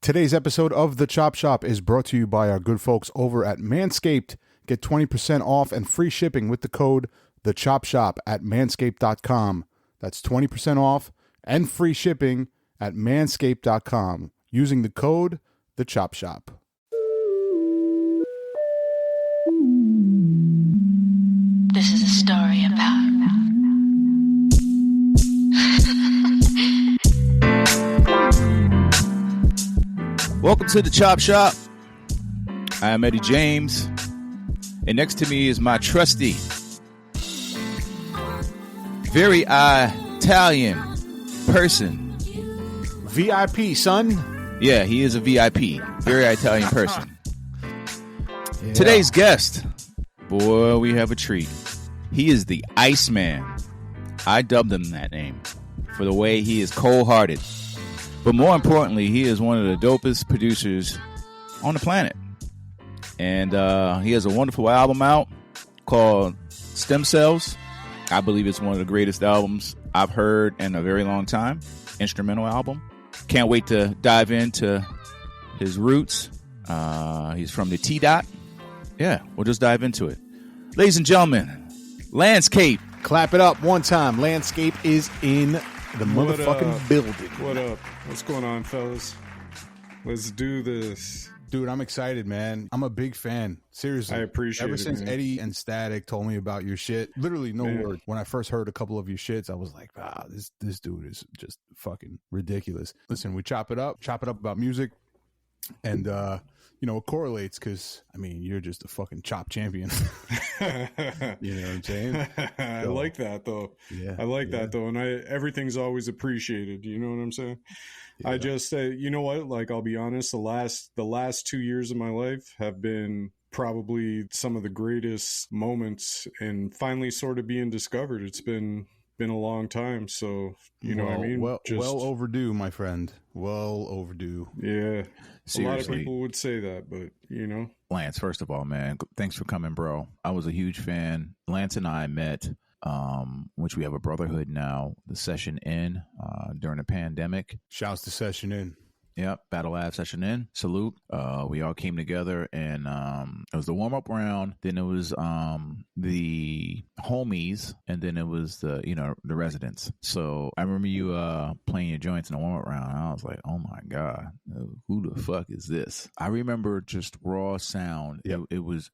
Today's episode of The Chop Shop is brought to you by our good folks over at Manscaped. Get 20% off and free shipping with the code The Chop Shop at manscaped.com. That's 20% off and free shipping at manscaped.com using the code The Chop Shop. This is a story about Welcome to the Chop Shop. I am Eddie James, and next to me is my trusty, very Italian person. VIP, son. Yeah, he is a VIP, very Italian person. Yeah. Today's guest, boy, we have a treat. He is the Iceman. I dubbed him that name for the way he is cold-hearted. But more importantly, he is one of the dopest producers on the planet. And he has a wonderful album out called Stem Cells. I believe it's one of the greatest albums I've heard in a very long time. Instrumental album. Can't wait to dive into his roots. He's from the T-Dot. Yeah, we'll just dive into it. Ladies and gentlemen, Lancecape. Clap it up one time. Landscape is in the motherfucking building. What up? What's going on, fellas? Let's do this. Dude, I'm excited, man. I'm a big fan. Seriously. I appreciate it. Ever since man. Eddie and Static told me about your shit, literally no word. When I first heard a couple of your shits, I was like, this dude is just fucking ridiculous. Listen, we chop it up about music, and it correlates because, I mean, you're just a fucking chop champion. You know what I'm saying? I like that, though. Yeah. I like that, though. And everything's always appreciated. You know what I'm saying? Yeah. I just say, you know what? Like, I'll be honest, the last 2 years of my life have been probably some of the greatest moments and finally sort of being discovered. It's been a long time. So, you know what I mean? Well overdue, my friend. Well overdue. Yeah. Seriously. A lot of people would say that, but, you know. Lance, first of all, man, thanks for coming, bro. I was a huge fan. Lance and I met, which we have a brotherhood now, the Session Inn, during the pandemic. Shouts to Session Inn. Yep, Battle Lab Session Inn. Salute. We all came together, and it was the warm-up round. Then it was the homies, and then it was the residents. So I remember you playing your joints in the warm-up round. And I was like, oh my god, who the fuck is this? I remember just raw sound. Yep. It was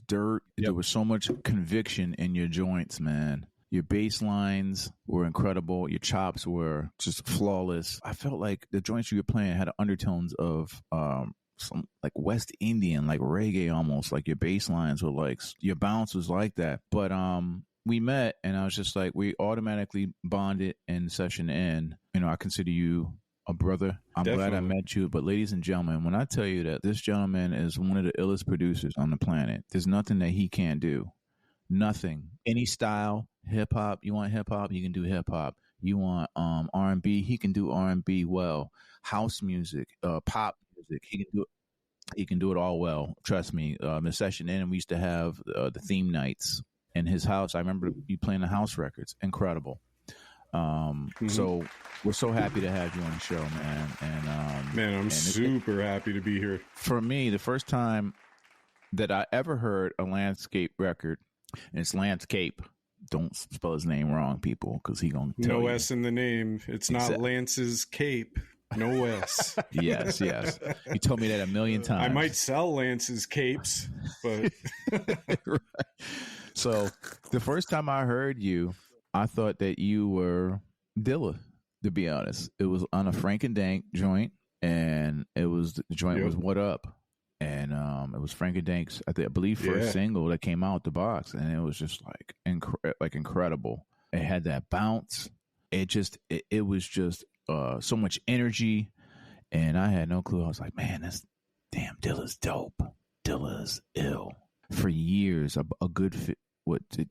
dirt. Yep. There was so much conviction in your joints, man. Your bass lines were incredible. Your chops were just flawless. I felt like the joints you were playing had undertones of some like West Indian, like reggae almost. Like your bass lines were like, your bounce was like that. But we met, and I was just like, we automatically bonded in Session Inn. You know, I consider you a brother. I'm Definitely. glad I met you. But ladies and gentlemen, when I tell you that this gentleman is one of the illest producers on the planet, there's nothing that he can't do. Nothing. Any style. Hip hop, you want hip hop, he can do hip hop. You want R&B, he can do R&B well. House music, pop music, he can do it all well. Trust me. The Session Inn, we used to have the theme nights in his house. I remember you playing the house records. Incredible. So we're so happy to have you on the show, man. And man, I'm super happy to be here. For me, the first time that I ever heard a Lancecape record, and it's Lancecape. Don't spell his name wrong, people, because he gonna tell no you. S in the name. It's not Lance's Cape. No S. Yes. You told me that a million times. I might sell Lance's capes, but right. So the first time I heard you, I thought that you were Dilla. To be honest, it was on a Frank and Dank joint, and the joint was "What Up." And it was Frank and Dank's, I believe, first single that came out the box, and it was just like incredible. It had that bounce. It was just so much energy, and I had no clue. I was like, man, Dilla's dope. Dilla's ill. For years, a good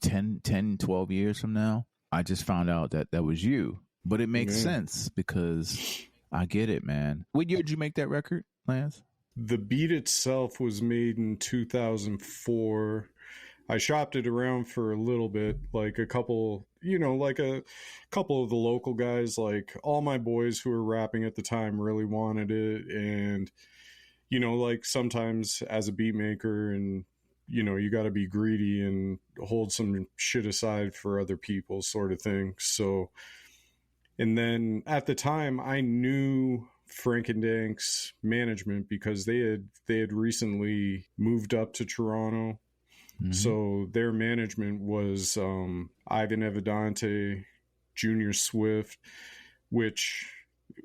10, 12 years from now, I just found out that was you. But it makes sense because I get it, man. What year did you make that record, Lance? the beat itself was made in 2004. I shopped it around for a little bit, like a couple, like a couple of the local guys, like all my boys who were rapping at the time really wanted it. And, like sometimes as a beat maker and, you got to be greedy and hold some shit aside for other people sort of thing. So, and then at the time I knew Frank and Dank's management because they had recently moved up to Toronto. Mm-hmm. So their management was Ivan Evidante, Junior Swift, which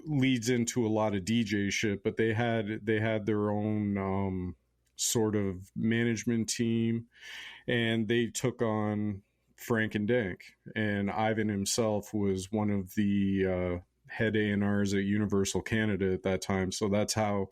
leads into a lot of DJ shit, but they had their own sort of management team, and they took on Frank and Dank, and Ivan himself was one of the head A&Rs at Universal Canada at that time. So that's how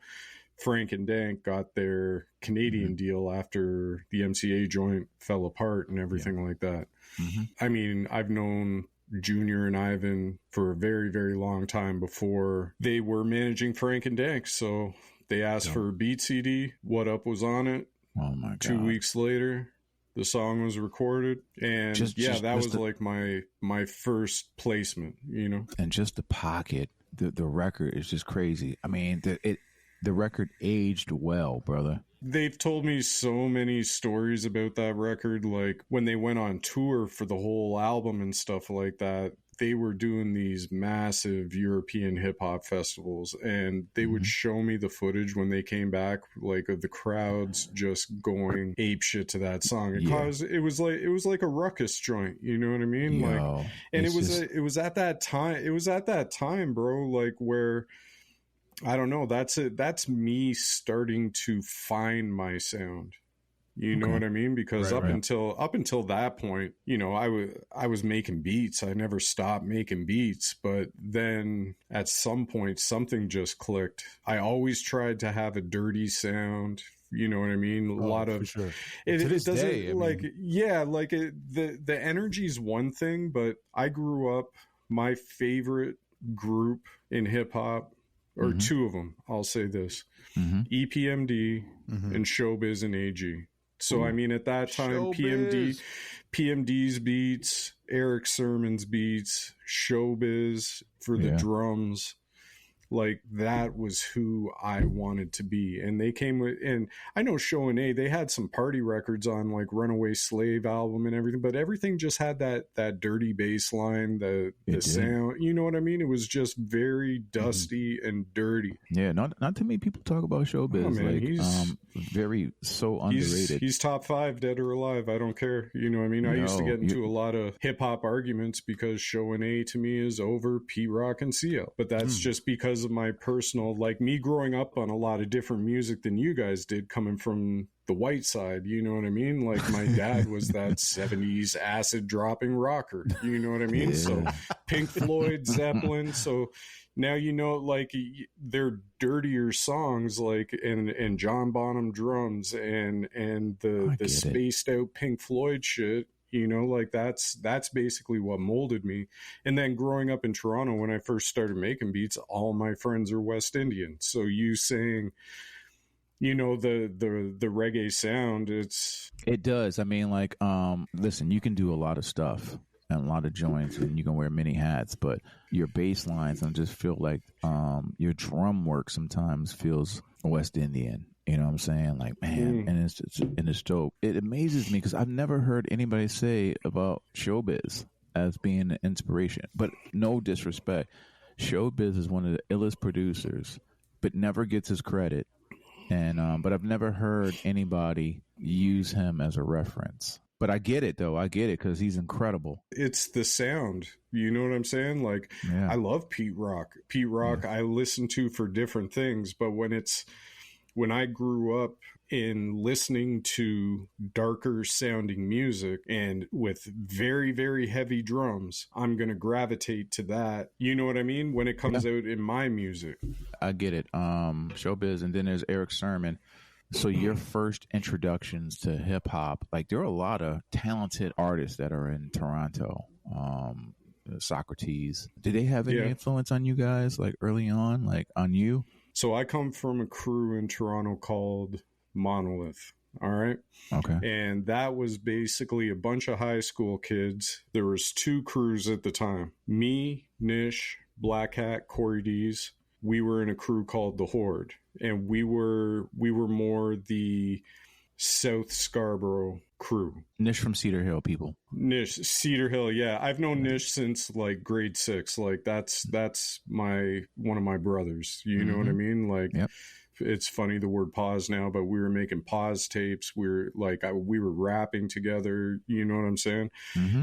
Frank and Dank got their Canadian deal after the MCA joint fell apart and everything like that. Mm-hmm. I mean, I've known Junior and Ivan for a very, very long time before they were managing Frank and Dank. So they asked for a beat CD. What Up was on it. Oh my God. 2 weeks later, the song was recorded, and that was like my first placement, And just the pocket, the record is just crazy. I mean, the record aged well, brother. They've told me so many stories about that record. Like when they went on tour for the whole album and stuff like that, they were doing these massive European hip hop festivals, and they would show me the footage when they came back, like of the crowds just going ape shit to that song. Because it was like a ruckus joint, you know what I mean? Like, and it was at that time, bro, like where, I don't know, that's me starting to find my sound. You know what I mean? Because up until that point, I was making beats. I never stopped making beats. But then at some point, something just clicked. I always tried to have a dirty sound. You know what I mean? A lot of sure. It doesn't day, the energy is one thing, but I grew up. My favorite group in hip hop, or two of them, I'll say this: EPMD and Showbiz and AG. So, I mean, at that time, PMD's beats, Eric Sermon's beats, Showbiz for the drums, like that was who I wanted to be. And they came with, and I know Show and A, they had some party records on like Runaway Slave album and everything, but everything just had that dirty bass line, the sound, you know what I mean? It was just very dusty and dirty. Yeah, not too many people talk about Showbiz. Oh, man, he's very so underrated. He's top 5, dead or alive. I don't care. You know what I mean? I used to get into a lot of hip hop arguments because Show and A to me is over Pete Rock and CL. But that's just because of my personal, like me growing up on a lot of different music than you guys did, coming from the white side, you know what I mean? Like my dad was that 70s acid dropping rocker, you know what I mean? So Pink Floyd, Zeppelin. So now, like they're dirtier songs, like, and John Bonham drums and the spaced out Pink Floyd shit. Like that's basically what molded me. And then growing up in Toronto, when I first started making beats, all my friends are West Indian. So you saying, the reggae sound, it does. I mean, like, listen, you can do a lot of stuff and a lot of joints, and you can wear many hats, but your bass lines, I just feel like your drum work sometimes feels West Indian. You know what I'm saying? Like, man, and it's dope. It amazes me because I've never heard anybody say about Showbiz as being an inspiration. But no disrespect, Showbiz is one of the illest producers, but never gets his credit. And but I've never heard anybody use him as a reference. But I get it, though. I get it because he's incredible. It's the sound. You know what I'm saying? Like, I love Pete Rock. I listen to for different things, but when I grew up in listening to darker sounding music and with very, very heavy drums, I'm going to gravitate to that. You know what I mean? When it comes out in my music. I get it. Showbiz, and then there's Eric Sermon. So your first introductions to hip hop, like there are a lot of talented artists that are in Toronto. Socrates. Did they have any influence on you guys, like early on, like on you? So I come from a crew in Toronto called Monolith. All right. Okay. And that was basically a bunch of high school kids. There was 2 crews at the time. Me, Nish, Black Hat, Corey D's. We were in a crew called the Horde. And we were more the South Scarborough crew. Nish from Cedar Hill, people. Nish, Cedar Hill, yeah. I've known Nish since like grade 6. Like that's one of my brothers. You know what I mean? Like, yep. It's funny the word pause now, but we were making pause tapes. We were rapping together. You know what I'm saying?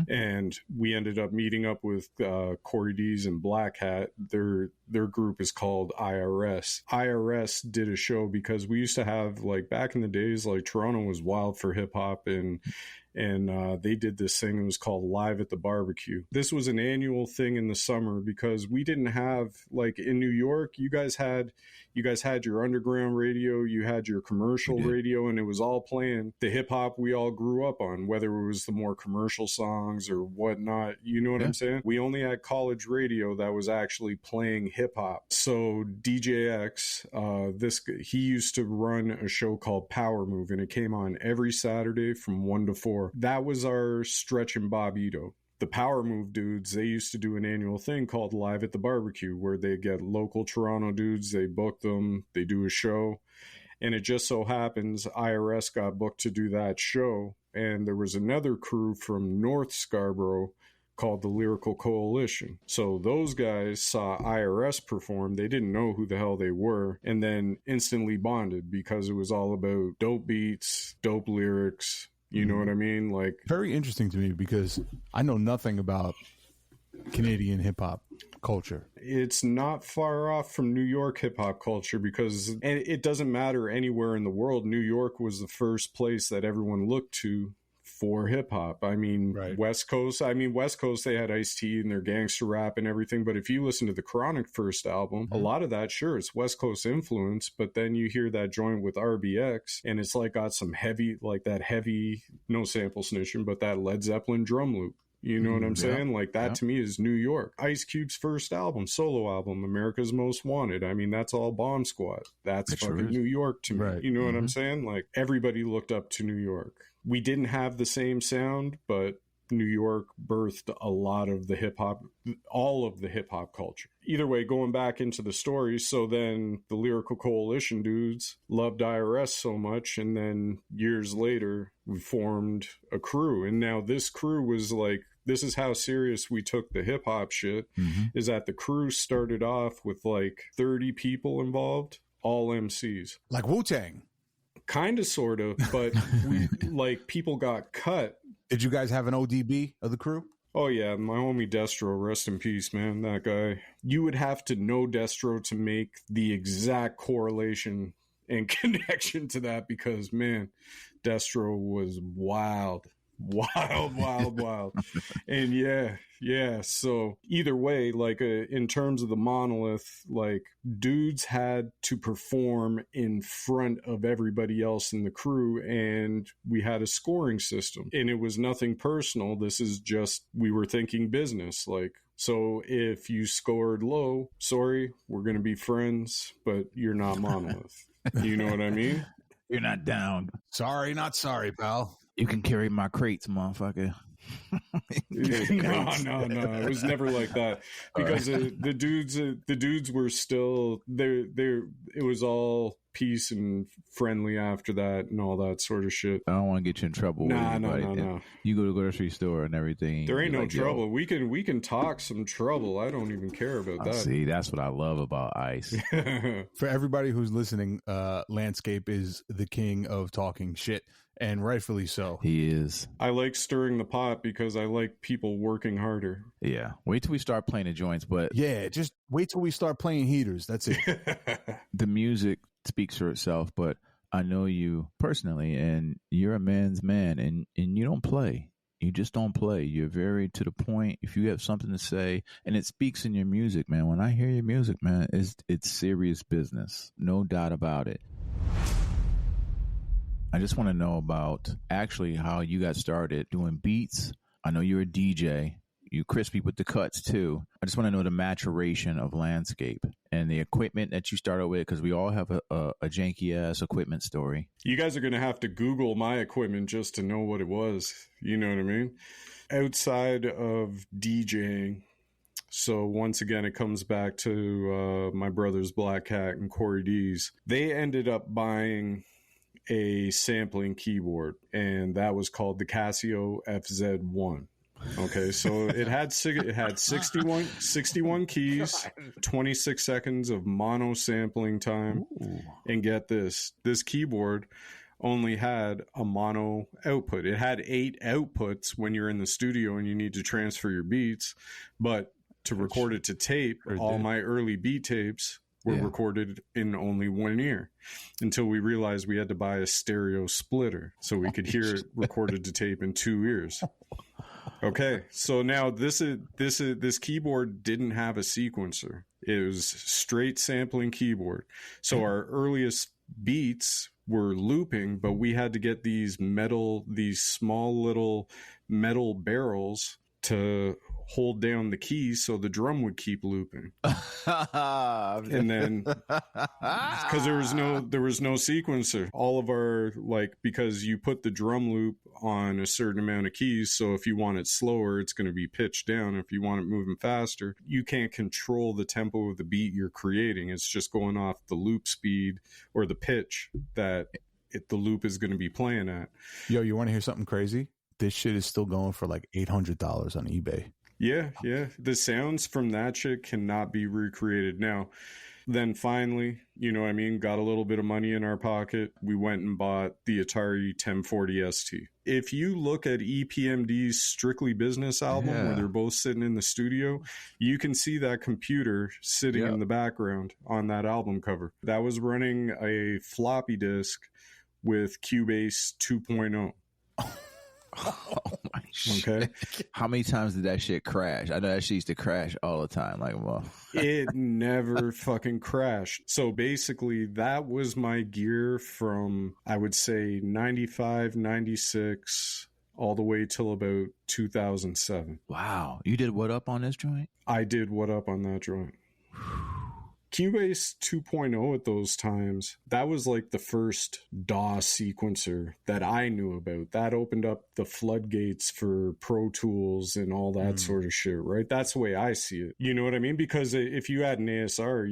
And we ended up meeting up with Corey D's and Black Hat. Their group is called IRS. IRS did a show because we used to have, like, back in the days, like, Toronto was wild for hip hop, and they did this thing. It was called Live at the Barbecue. This was an annual thing in the summer because we didn't have, like, in New York, you guys had your underground radio, you had your commercial radio, and it was all playing the hip hop we all grew up on, whether it was the more commercial songs or whatnot. You know what I'm saying? We only had college radio that was actually playing hip hop. So DJX, he used to run a show called Power Move, and it came on every Saturday from 1 to 4. That was our Stretch and Bobito. The Power Move dudes, they used to do an annual thing called Live at the Barbecue, where they get local Toronto dudes, they book them, they do a show. And it just so happens IRS got booked to do that show. And there was another crew from North Scarborough called the Lyrical Coalition. So those guys saw IRS perform. They didn't know who the hell they were, and then instantly bonded because it was all about dope beats, dope lyrics. You know what I mean? Like, very interesting to me because I know nothing about Canadian hip hop culture. It's not far off from New York hip hop culture because, and it doesn't matter anywhere in the world, New York was the first place that everyone looked to for hip hop. I mean, West Coast, they had Ice-T and their gangster rap and everything. But if you listen to the Chronic first album, a lot of that, sure, it's West Coast influence. But then you hear that joint with RBX and it's like got some heavy, like that heavy, no sample snitching, but that Led Zeppelin drum loop. You know what I'm saying? Like that to me is New York. Ice Cube's first album, solo album, America's Most Wanted. I mean, that's all Bomb Squad. That's fucking New York to me. You know what I'm saying? Like everybody looked up to New York. We didn't have the same sound, but New York birthed a lot of the hip hop, all of the hip hop culture. Either way, going back into the story, so then the Lyrical Coalition dudes loved IRS so much, and then years later, we formed a crew. And now this crew was like, this is how serious we took the hip hop shit, is that the crew started off with like 30 people involved, all MCs. Like Wu-Tang. Kind of, sort of, but like people got cut. Did you guys have an ODB of the crew? Oh yeah, my homie Destro, rest in peace, man. That guy. You would have to know Destro to make the exact correlation and connection to that because, man, Destro was wild. And yeah. So either way, like in terms of the monolith, like dudes had to perform in front of everybody else in the crew, and we had a scoring system, and it was nothing personal. This is just, we were thinking business. Like, so if you scored low, sorry, we're going to be friends, but you're not monolith. You know what I mean? You're not down. Sorry, not sorry, pal. You can carry my crates, motherfucker. No. It was never like that because the dudes were still there. It was all peace and friendly after that and all that sort of shit. I don't want to get you in trouble. No. You go to the grocery store and everything. There ain't no trouble. Yo. We can talk some trouble. I don't even care about that. See, that's what I love about Ice. For everybody who's listening, Lancecape is the king of talking shit. And rightfully so. He is. I like stirring the pot because I like people working harder. Yeah. Wait till we start playing the joints, but... Yeah, just wait till we start playing heaters. That's it. The music speaks for itself, but I know you personally, and you're a man's man, and you don't play. You just don't play. You're very to the point. If you have something to say, and it speaks in your music, man. When I hear your music, man, it's serious business. No doubt about it. I just want to know about actually how you got started doing beats. I know you're a DJ. you crispy with the cuts too. I just want to know the maturation of Landscape and the equipment that you started with, because we all have a janky ass equipment story. You guys are going to have to Google my equipment just to know what it was. You know what I mean? Outside of DJing, so once again, it comes back to my brothers Black Cat and Corey D's. They ended up buying a sampling keyboard, and that was called the Casio FZ1. Okay, so it had 61 keys, 26 seconds of mono sampling time. Ooh. And get this keyboard only had a mono output. It had 8 outputs when you're in the studio and you need to transfer your beats, but to record it to tape, all my early beat tapes were recorded in only one ear, until we realized we had to buy a stereo splitter so we could hear it recorded to tape in 2 ears. Okay, so now this keyboard didn't have a sequencer. It was straight sampling keyboard. So our earliest beats were looping, but we had to get these small little metal barrels to hold down the keys so the drum would keep looping. And then because there was no sequencer, all of our, like, because you put the drum loop on a certain amount of keys, so if you want it slower, it's going to be pitched down. If you want it moving faster, you can't control the tempo of the beat you're creating. It's just going off the loop speed or the pitch that the loop is going to be playing at. Yo, you want to hear something crazy? This shit is still going for like $800 on eBay. Yeah. The sounds from that shit cannot be recreated. Now, then finally, you know what I mean, got a little bit of money in our pocket. We went and bought the Atari 1040 ST. If you look at EPMD's Strictly Business album, where they're both sitting in the studio, you can see that computer sitting in the background on that album cover. That was running a floppy disk with Cubase 2.0. Oh my shit. Okay. How many times did that shit crash? I know that shit used to crash all the time. Like, well, it never fucking crashed. So basically, that was my gear from, I would say, 95, 96, all the way till about 2007. wow. You did what up on this joint? I did what up on that joint. Cubase 2.0 at those times, that was like the first DAW sequencer that I knew about. That opened up the floodgates for Pro Tools and all that sort of shit, right? That's the way I see it. You know what I mean? Because if you had an ASR,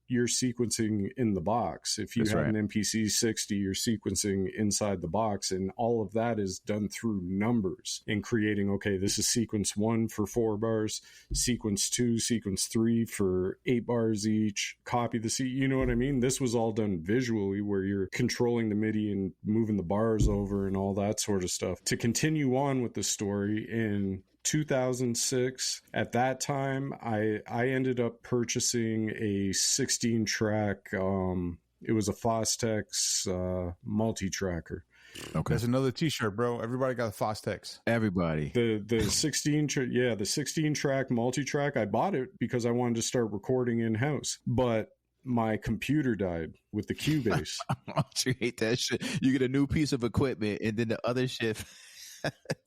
you're sequencing in the box. If you had an MPC 60, you're sequencing inside the box, and all of that is done through numbers and creating, okay, this is sequence 1 for 4 bars, sequence 2, sequence 3 for 8 bars each. Copy the C, you know what I mean? This was all done visually, where you're controlling the MIDI and moving the bars over and all that sort of stuff. To continue on with the story, in 2006, at that time, I ended up purchasing a 16-track, it was a Fostex multi-tracker. Okay, that's another T-shirt, bro. Everybody got a Fostex. Everybody. The 16 track multi-track. I bought it because I wanted to start recording in house, but my computer died with the Cubase. You hate that shit. You get a new piece of equipment and then the other shit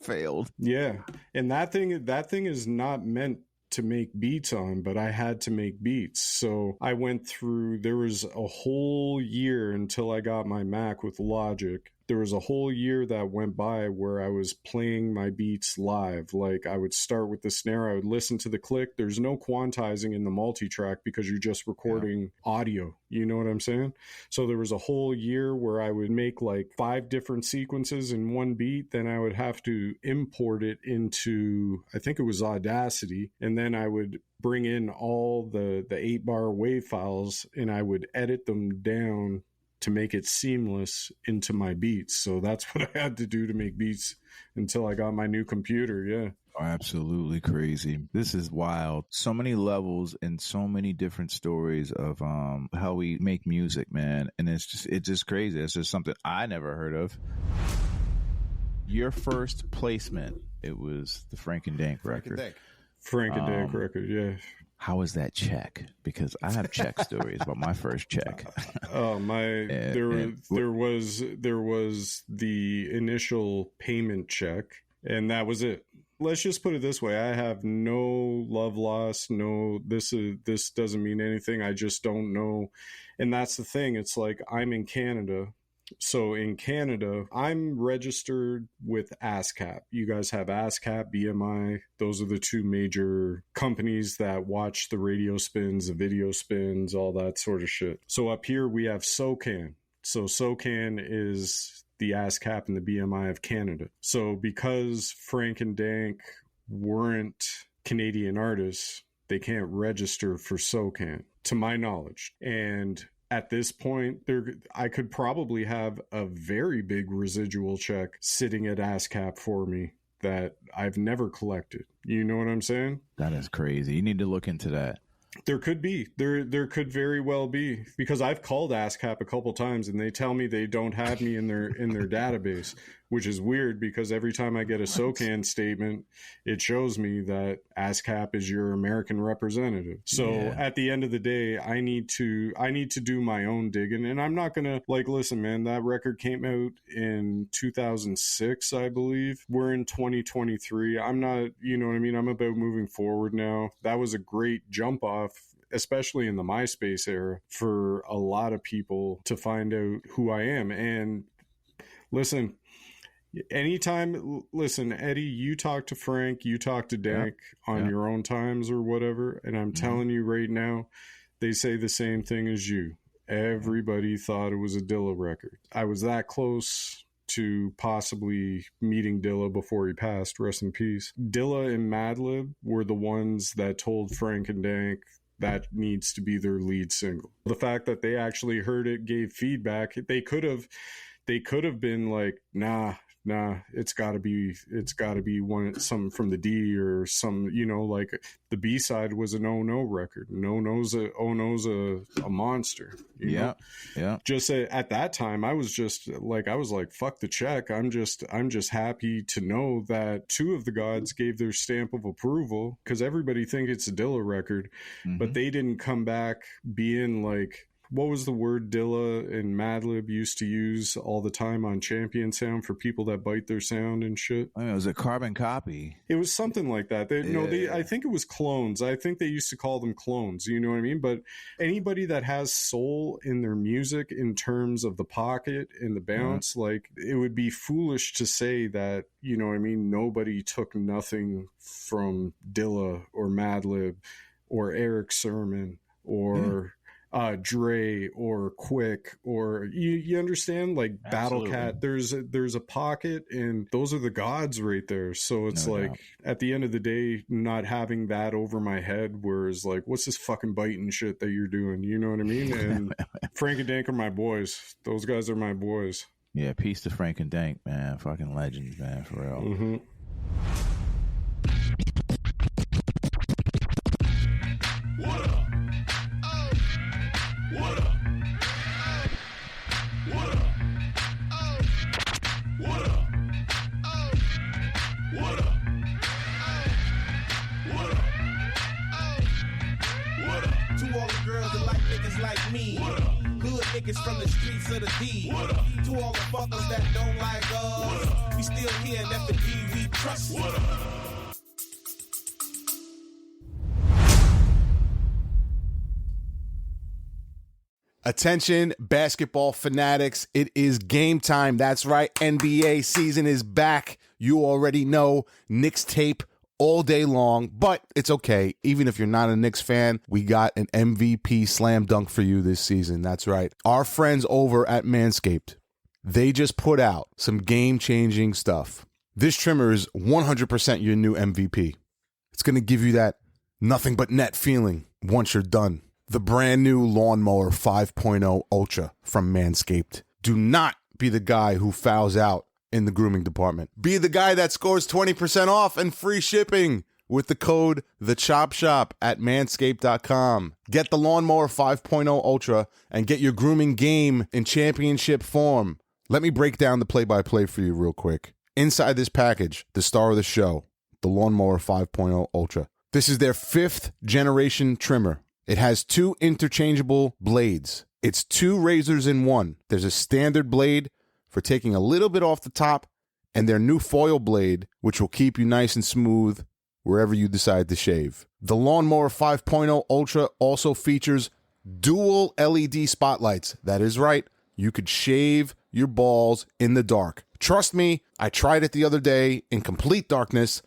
failed. Yeah, and that thing is not meant to make beats on, but I had to make beats. So I went through, there was a whole year until I got my Mac with Logic. There was a whole year that went by where I was playing my beats live. Like, I would start with the snare, I would listen to the click. There's no quantizing in the multi-track because you're just recording audio. You know what I'm saying? So there was a whole year where I would make like 5 different sequences in one beat. Then I would have to import it into, I think it was Audacity. And then I would bring in all the 8-bar wave files and I would edit them down to make it seamless into my beats. So that's what I had to do to make beats until I got my new computer. Yeah. Absolutely crazy. This is wild. So many levels and so many different stories of how we make music, man. And it's just crazy. It's just something I never heard of. Your first placement, it was the Frank and Dank record. Frank and Dank record, yeah. How was that check? Because I have check stories about my first check. Oh my! There was the initial payment check, and that was it. let's just put it this way. I have no love lost. No, this doesn't mean anything. I just don't know. And that's the thing. It's like, I'm in Canada. So in Canada, I'm registered with ASCAP. You guys have ASCAP, BMI. Those are the two major companies that watch the radio spins, the video spins, all that sort of shit. So up here we have SOCAN. So SOCAN is the ASCAP and the BMI of Canada. So because Frank and Dank weren't Canadian artists, they can't register for SOCAN, to my knowledge. And at this point, I could probably have a very big residual check sitting at ASCAP for me that I've never collected. You know what I'm saying? That is crazy. You need to look into that. There could be. There could very well be, because I've called ASCAP a couple times and they tell me they don't have me in their database, which is weird because every time I get a SOCAN statement, it shows me that ASCAP is your American representative. So at the end of the day, I need to do my own digging, and I'm not gonna listen, man, that record came out in 2006, I believe. We're in 2023. I'm not, you know what I mean? I'm about moving forward now. That was a great jump off, especially in the MySpace era, for a lot of people to find out who I am. And listen, Eddie, you talk to Frank, you talk to Dank on your own times or whatever, and I'm telling you right now, they say the same thing as you. Everybody thought it was a Dilla record. I was that close to possibly meeting Dilla before he passed, rest in peace. Dilla and Madlib were the ones that told Frank and Dank that needs to be their lead single. The fact that they actually heard it, gave feedback, they could have been like, nah, it's gotta be something from the D or some, the B-side was an Oh No record. Oh No's a monster. You know? Just at that time, I was like, fuck the check. I'm just happy to know that two of the gods gave their stamp of approval, because everybody think it's a Dilla record, but they didn't come back being like, what was the word Dilla and Madlib used to use all the time on Champion Sound for people that bite their sound and shit? It was a carbon copy. It was something like that. I think it was clones. I think they used to call them clones. You know what I mean? But anybody that has soul in their music in terms of the pocket and the bounce, it would be foolish to say that, you know what I mean, nobody took nothing from Dilla or Madlib or Eric Sermon or... Dre or Quick, or you understand, like Battle Cat. There's a pocket, and those are the gods right there. So it's at the end of the day, not having that over my head, whereas like, what's this fucking biting shit that you're doing? You know what I mean? And Frank and Dank are my boys. Those guys are my boys. Yeah, peace to Frank and Dank, man. Fucking legends, man, for real. What up? What up? What up? What up? What up? What up? What up? To all the girls that like niggas like me. What up? Hood niggas from the streets of the D. What up? To all the fuckers that don't like us. We still here and that's the D we trust. What up? Attention, basketball fanatics. It is game time. That's right. NBA season is back. You already know, Knicks tape all day long, but it's okay. Even if you're not a Knicks fan, we got an MVP slam dunk for you this season. That's right. Our friends over at Manscaped, they just put out some game-changing stuff. This trimmer is 100% your new MVP. It's going to give you that nothing but net feeling once you're done. The brand new Lawnmower 5.0 Ultra from Manscaped. Do not be the guy who fouls out in the grooming department. Be the guy that scores 20% off and free shipping with the code TheChopShop at manscaped.com. Get the Lawnmower 5.0 Ultra and get your grooming game in championship form. Let me break down the play-by-play for you real quick. Inside this package, the star of the show, the Lawnmower 5.0 Ultra. This is their 5th generation trimmer. It has 2 interchangeable blades. It's 2 razors in one. There's a standard blade for taking a little bit off the top and their new foil blade, which will keep you nice and smooth wherever you decide to shave. The Lawnmower 5.0 Ultra also features dual LED spotlights. That is right. You could shave your balls in the dark. Trust me, I tried it the other day in complete darkness.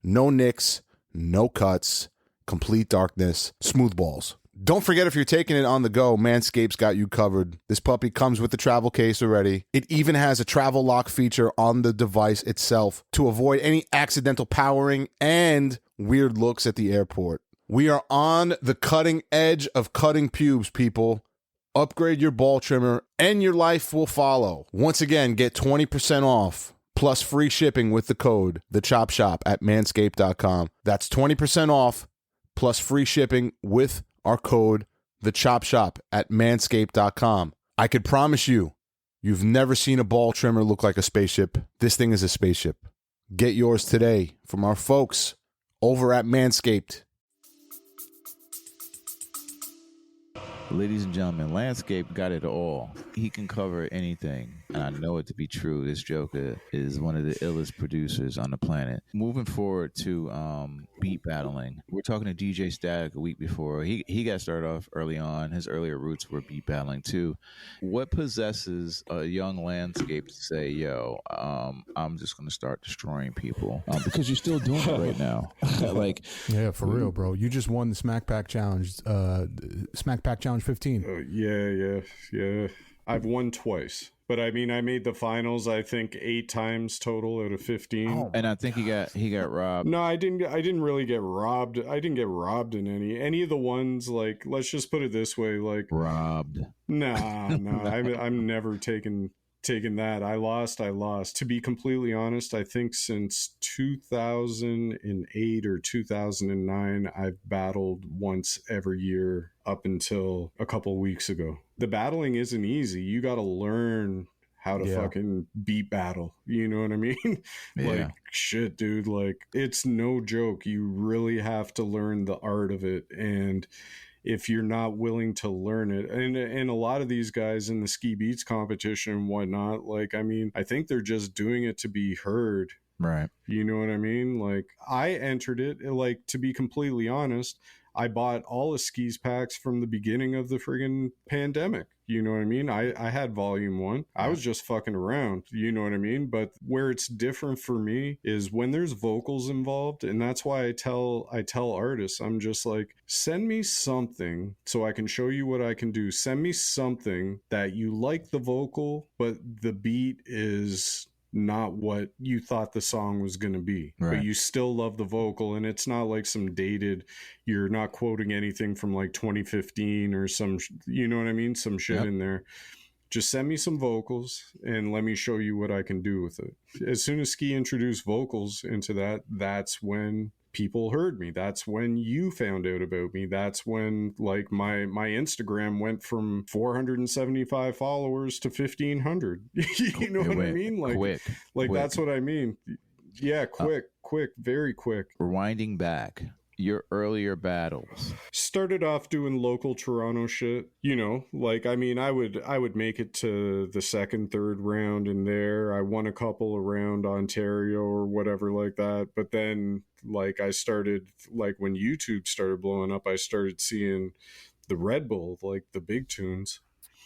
No nicks, no cuts, complete darkness, smooth balls. Don't forget, if you're taking it on the go, Manscaped's got you covered. This puppy comes with the travel case already. It even has a travel lock feature on the device itself to avoid any accidental powering and weird looks at the airport. We are on the cutting edge of cutting pubes, people. Upgrade your ball trimmer and your life will follow. Once again, get 20% off plus free shipping with the code TheChopShop at manscaped.com. That's 20% off plus free shipping with our code TheChopShop at manscaped.com. I could promise you, you've never seen a ball trimmer look like a spaceship. This thing is a spaceship. Get yours today from our folks over at Manscaped. Ladies and gentlemen, Lancecape got it all. He can cover anything, and I know it to be true. This Joker is one of the illest producers on the planet. Moving forward to beat battling, we're talking to DJ Static a week before. He got started off early on. His earlier roots were beat battling too. What possesses a young Landscape to say, "Yo, I'm just going to start destroying people"? Because you're still doing it right now. Like, yeah, for real, bro. You just won the Smack Pack Challenge, Smack Pack Challenge 15. Yeah. I've won twice, but I mean, I made the finals, I think 8 times total out of 15. Oh, and I think he got robbed. No, I didn't really get robbed. I didn't get robbed in any of the ones. Like, let's just put it this way, like robbed. Nah. I'm never taking that. I lost. To be completely honest, I think since 2008 or 2009, I've battled once every year up until a couple weeks ago. The battling isn't easy. You got to learn how to fucking beat battle. You know what I mean? Like, shit, dude. Like, it's no joke. You really have to learn the art of it. And if you're not willing to learn it, and a lot of these guys in the Ski Beats competition and whatnot, like, I mean, I think they're just doing it to be heard. Right. You know what I mean? Like, I entered it, like, to be completely honest, I bought all the skis packs from the beginning of the friggin' pandemic. You know what I mean? I had volume 1. I was just fucking around. You know what I mean? But where it's different for me is when there's vocals involved. And that's why I tell artists, I'm just like, send me something so I can show you what I can do. Send me something that you like the vocal, but the beat is not what you thought the song was going to be, but you still love the vocal, and it's not like some dated, you're not quoting anything from like 2015 or some, you know what I mean, some shit in there. Just send me some vocals and let me show you what I can do with it. As soon as Ski introduced vocals into that, that's when people heard me. That's when you found out about me. That's when, like, my Instagram went from 475 followers to 1,500. You know what I mean? Like, quick. That's what I mean. Yeah, quick, very quick. Rewinding back, your earlier battles. Started off doing local Toronto shit, you know, like, I mean, I would make it to the second, third round in there. I won a couple around Ontario or whatever like that. But then, like, I started, like, when YouTube started blowing up, I started seeing the Red Bull, like the big tunes.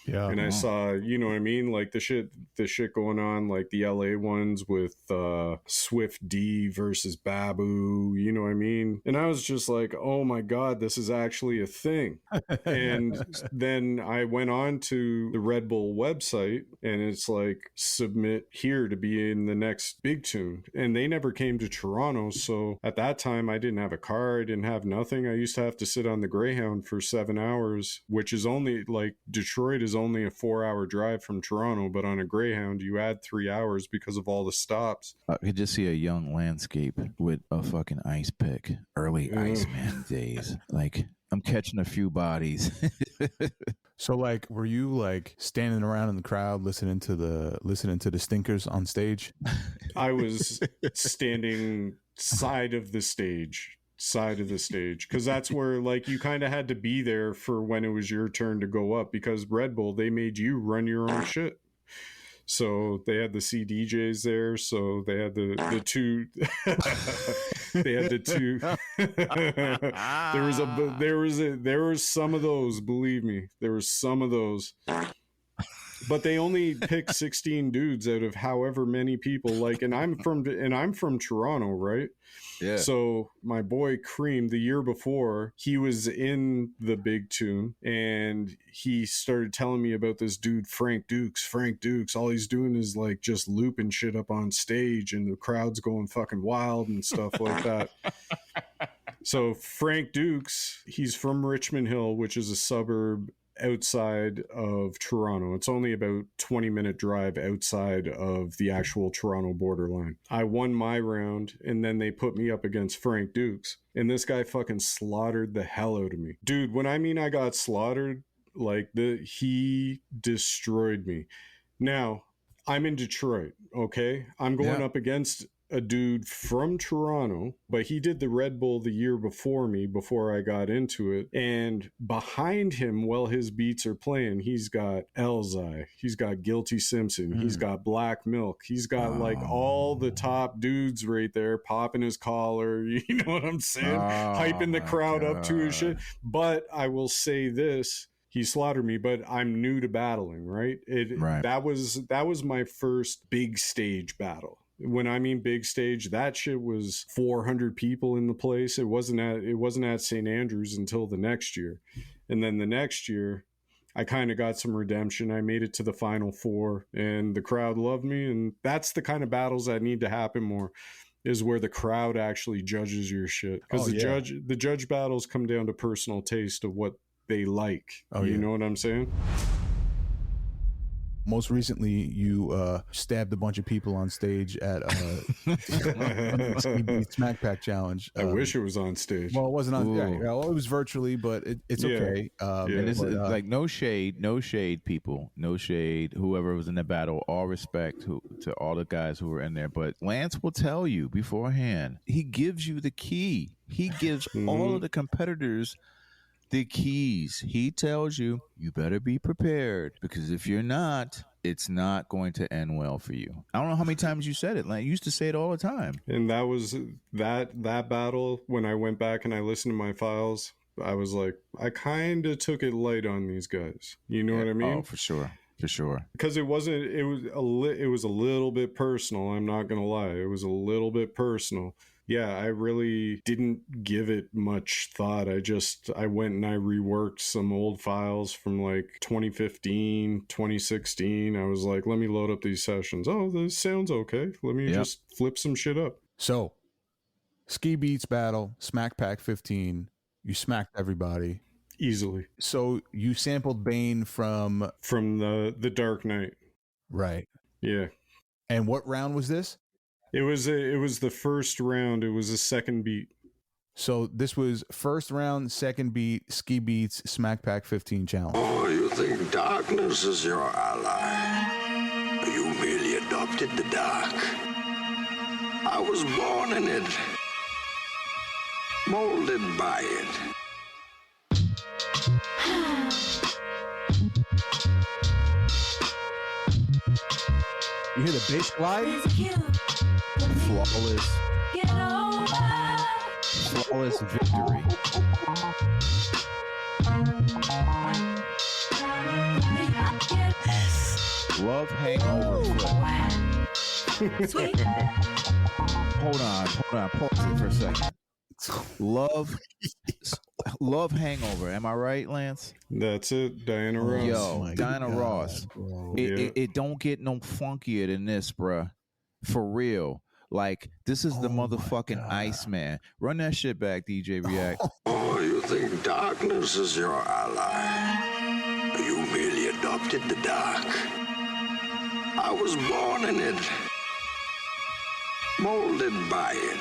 Yeah. And I saw, you know what I mean? Like the shit going on, like the LA ones with Swift D versus Babu, you know what I mean? And I was just like, oh my God, this is actually a thing. And then I went on to the Red Bull website and it's like, submit here to be in the next big tune. And they never came to Toronto. So at that time, I didn't have a car. I didn't have nothing. I used to have to sit on the Greyhound for 7 hours, which is only, like, Detroit is only a 4-hour drive from Toronto, but on a Greyhound you add 3 hours because of all the stops. I could just see a young Landscape with a fucking ice pick, early Iceman days. Like, I'm catching a few bodies. So, like, were you like standing around in the crowd listening to the stinkers on stage? I was standing side of the stage, because that's where, like, you kind of had to be there for when it was your turn to go up, because Red Bull, they made you run your own shit. So they had the CDJs there. So they had the two. They had the two. There was some of those. Believe me, there was some of those. But they only picked 16 dudes out of however many people. Like, and I'm from Toronto, right? Yeah. So my boy Cream, the year before, he was in the big tune, and he started telling me about this dude Frank Dukes. All he's doing is like just looping shit up on stage, and the crowd's going fucking wild and stuff like that. So Frank Dukes, he's from Richmond Hill, which is a suburb outside of Toronto. It's only about 20-minute drive outside of the actual Toronto borderline. I won my round, and then they put me up against Frank Dukes, and this guy fucking slaughtered the hell out of me. Dude, when I mean I got slaughtered, like he destroyed me. Now, I'm in Detroit, okay? I'm going up against a dude from Toronto, but he did the Red Bull the year before me, before I got into it. And behind him, while his beats are playing, he's got Elzai, he's got Guilty Simpson, he's got Black Milk, he's got like all the top dudes right there popping his collar, you know what I'm saying? Hyping the crowd up to his shit. But I will say this, he slaughtered me, but I'm new to battling, right? That was my first big stage battle. When I mean big stage, that shit was 400 people in the place. It wasn't at St. Andrews until the next year. And then the next year, I kind of got some redemption. I made it to the final four, and the crowd loved me. And that's the kind of battles that need to happen more, is where the crowd actually judges your shit. Because the judge battles come down to personal taste of what they like. You know what I'm saying? Most recently, you stabbed a bunch of people on stage at Smack Pack Challenge. I wish it was on stage. Well, it wasn't on. Well, it was virtually, but it's okay. And this is like no shade, people, no shade. Whoever was in the battle, all respect to all the guys who were in there. But Lance will tell you beforehand. He gives you the key. He gives all of the competitors the keys. He tells you better be prepared, because if you're not, it's not going to end well for you. I don't know how many times you said it. Like, you used to say it all the time. And that was that battle. When I went back and I listened to my files, I was like, I kind of took it light on these guys. You know what I mean? Oh, for sure. Because it was a little bit personal. I'm not gonna lie, it was a little bit personal. Yeah, I really didn't give it much thought. I went and I reworked some old files from like 2015, 2016. I was like, let me load up these sessions. Oh, this sounds okay. Let me just flip some shit up. So, Ski Beats battle, Smack Pack 15. You smacked everybody. Easily. So you sampled Bane from the Dark Knight. Right. Yeah. And what round was this? It was the first round. It was a second beat. So this was first round, second beat, Ski Beats, Smack Pack 15 challenge. Oh, you think darkness is your ally? You merely adopted the dark. I was born in it, molded by it. You hear the bass glide? Flawless victory. Love hangover flip. Hold on. Pause it for a second. Love hangover. Am I right, Lance? That's it. Diana Ross. Yo, Diana Ross. It don't get no funkier than this, bruh. For real. Like, this is the motherfucking Iceman. Run that shit back, DJ React. Oh, you think darkness is your ally? You merely adopted the dark. I was born in it, molded by it.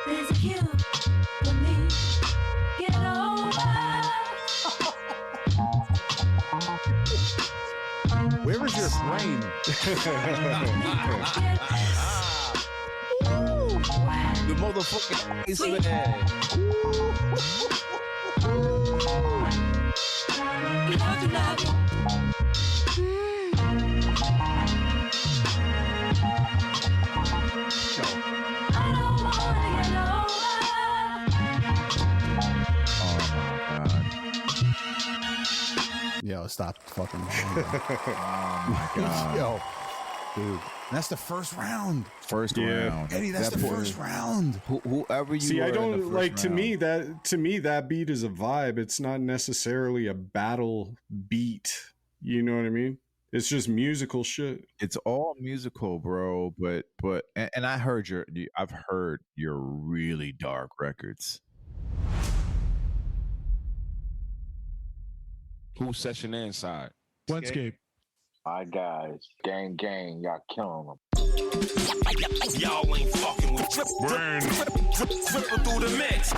There's a cure for me. Get over. Where is your brain? The Oh, the fucking Iceman. Love you, love you. I don't wanna get over. Oh my god. Yo, stop fucking. Oh my god. Yo, dude, that's the first round. First Yeah. round. Eddie, that's That the poor- first round. Whoever you See, were I in the don't first like to round. me that beat is a vibe. It's not necessarily a battle beat. You know what I mean? It's just musical shit. It's all musical, bro. But and I heard I've heard your really dark records. Who's session inside? Lancecape. Hi guys, gang, y'all killing them. Y'all ain't fucking with triple through the mix.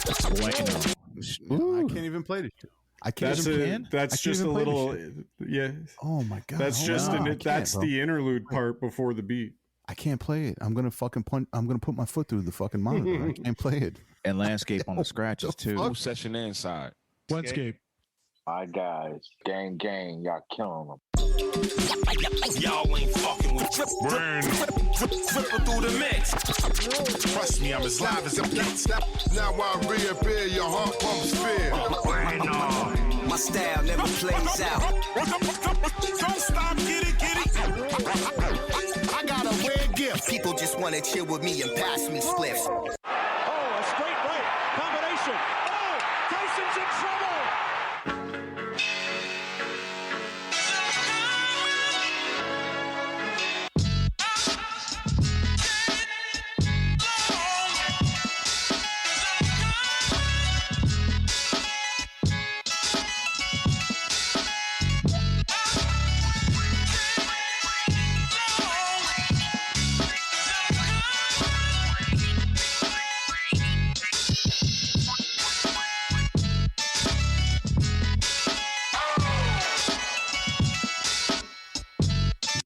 I can't even play this shit. I can't That's even. that's I can't just a even play this little shit. yeah. Oh my god. That's hold just on. I an, can't, that's bro. the interlude part before the beat. I can't play it. I'm gonna fucking punch. I'm gonna put my foot through the fucking monitor. I can't play it. And Landscape on the scratches too. Who's session inside? Lancecape. Hi guys, gang, y'all killing them. Y'all ain't fucking with triple through the mix. Trust me, I'm as live as a blitz. Now I reappear, your heart pumps fear. My style never plays out. Don't stop, get it. I got a rare gift. People just wanna chill with me and pass me spliffs. Oh, a straight right combination. Oh, Tyson's in trouble.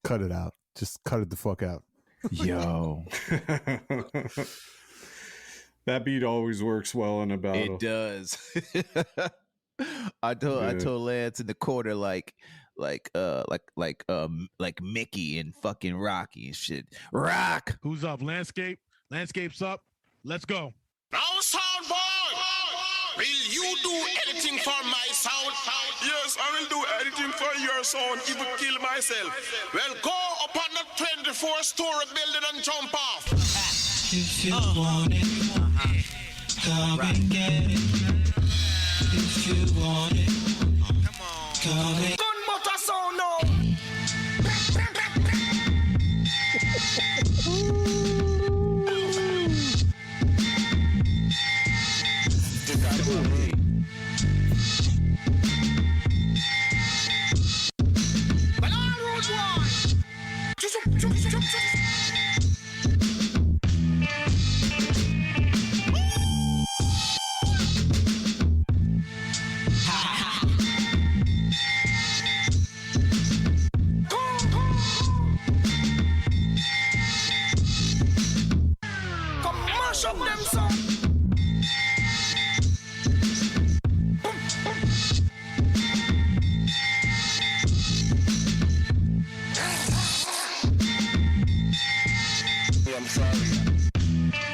Cut it out. Just cut it the fuck out. Yo, That beat always works well in a battle. it does. I told Lance in the corner like Mickey and fucking Rocky and shit. Rock. Who's up? Landscape. Landscape's up. Let's go. Now, sound boy, will you do anything for my sound? Yes, I will do anything for your sound, even kill myself. Well, go up on the 24-story building and jump off. If you want it, come and get it. If you want it, come and gun butter sound now. Well, all roads one. Come mash up them some. I'm sorry.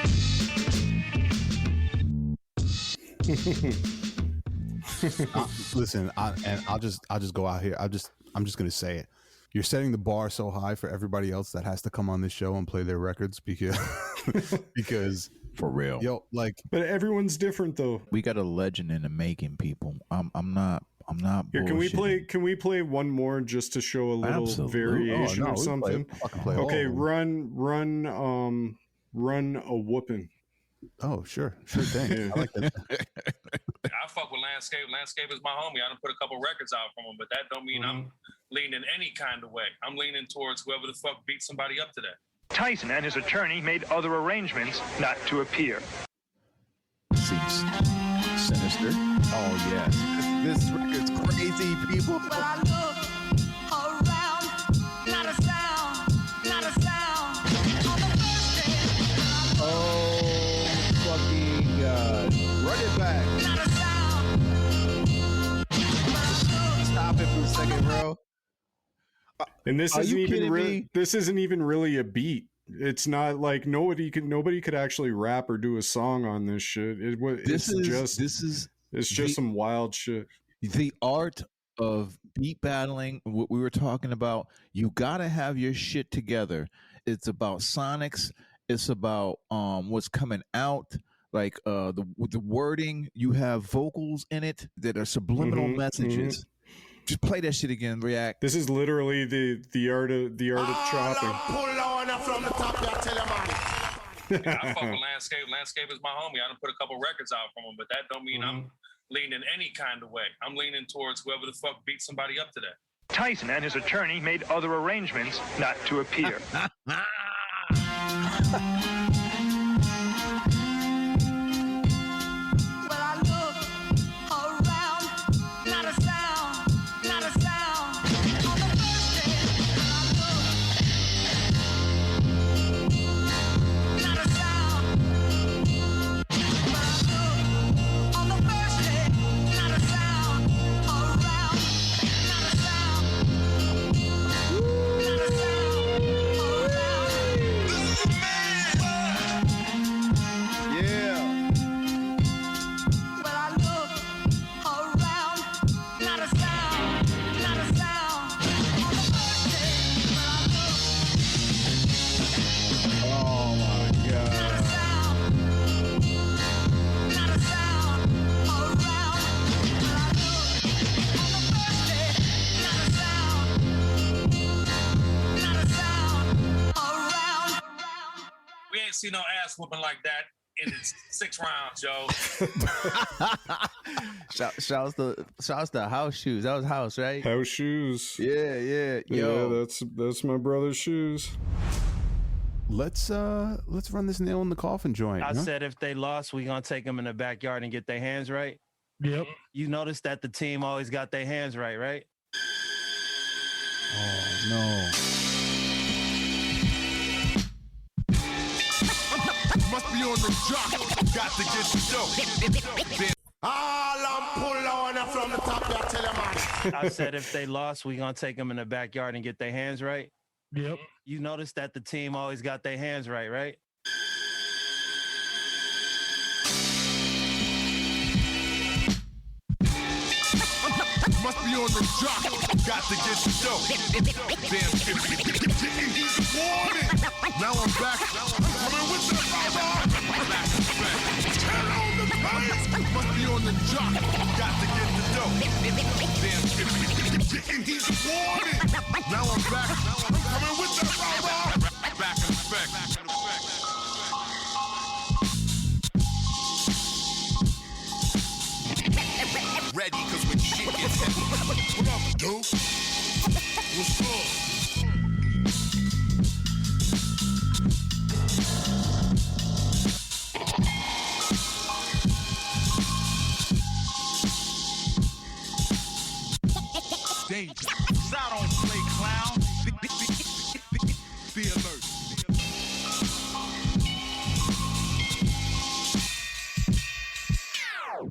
Listen, I'll just go out here. I'm just gonna say it. You're setting the bar so high for everybody else that has to come on this show and play their records because For real. yo, like But everyone's different though. We got a legend in the making, people. I'm not Here, can we bullshitting. play one more just to show a little Absolutely. variation Oh, no, of we something? play all Okay, of them. run a whooping. Oh, sure thing. Yeah. I like that. I fuck with Landscape. Landscape is my homie. I done put a couple records out from him, but that don't mean I'm leaning any kind of way. I'm leaning towards whoever the fuck beat somebody up today. Tyson and his attorney made other arrangements not to appear. Seems sinister. Oh yes. This record's crazy, people. But I look around, not a sound, not a sound. On the first day, Oh And this Are isn't you even kidding really. me? This isn't even really a beat. It's not like nobody could actually rap or do a song on this shit. It's just some wild shit. The art of beat battling, what we were talking about. You gotta have your shit together. It's about sonics. It's about what's coming out. Like the wording. You have vocals in it that are subliminal messages. Just play that shit again. React. This is literally the art of chopping. I fuck with Lancecape. Lancecape is my homie. I done put a couple records out from him, but that don't mean I'm leaning any kind of way. I'm leaning towards whoever the fuck beat somebody up today. Tyson and his attorney made other arrangements not to appear. We ain't seen no ass whooping like that in 6 rounds, yo. Shouts to House Shoes. That was House, right? House Shoes. Yeah. Yo. Yeah, that's my brother's shoes. Let's run this nail in the coffin joint. I said if they lost, we gonna take them in the backyard and get their hands right. Yep. You notice that the team always got their hands right, right? Oh no. Must be on the jock. Got to get the dough. All I'm pull on from the top, I tell you, man. I said if they lost, we gonna take them in the backyard and get their hands right. Yep. You notice that the team always got their hands right, right? Must be on the jock. Got to get the dough. Damn, he's warning. Now I'm back. I'm coming with the power. Back to back. Turn on the pants. Must be on the jock. Got to get the dough. Damn, he's warning. Now I'm back. I'm coming with the power. Back in effect. Ready, cause when shit gets heavy. What up, dude? What's up? Danger. I don't play clown. Be alert.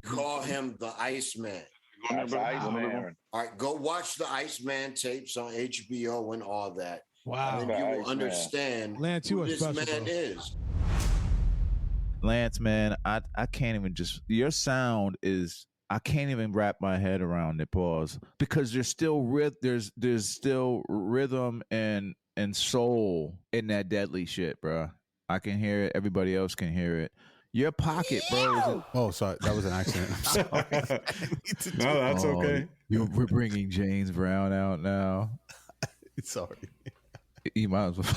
Call him the Iceman. Iceman. All right, go watch the Iceman tapes on HBO and all that. Wow. And then you will understand Lance, you who are this special, man bro. is. Lance, man, I can't even your sound is, I can't even wrap my head around it. Pause, because there's still there's still rhythm and soul in that deadly shit, bro. I can hear it. Everybody else can hear it. Your pocket, bro. Oh, sorry, that was an accident. I'm sorry. No, that's okay. We're bringing James Brown out now. Sorry. You might as well.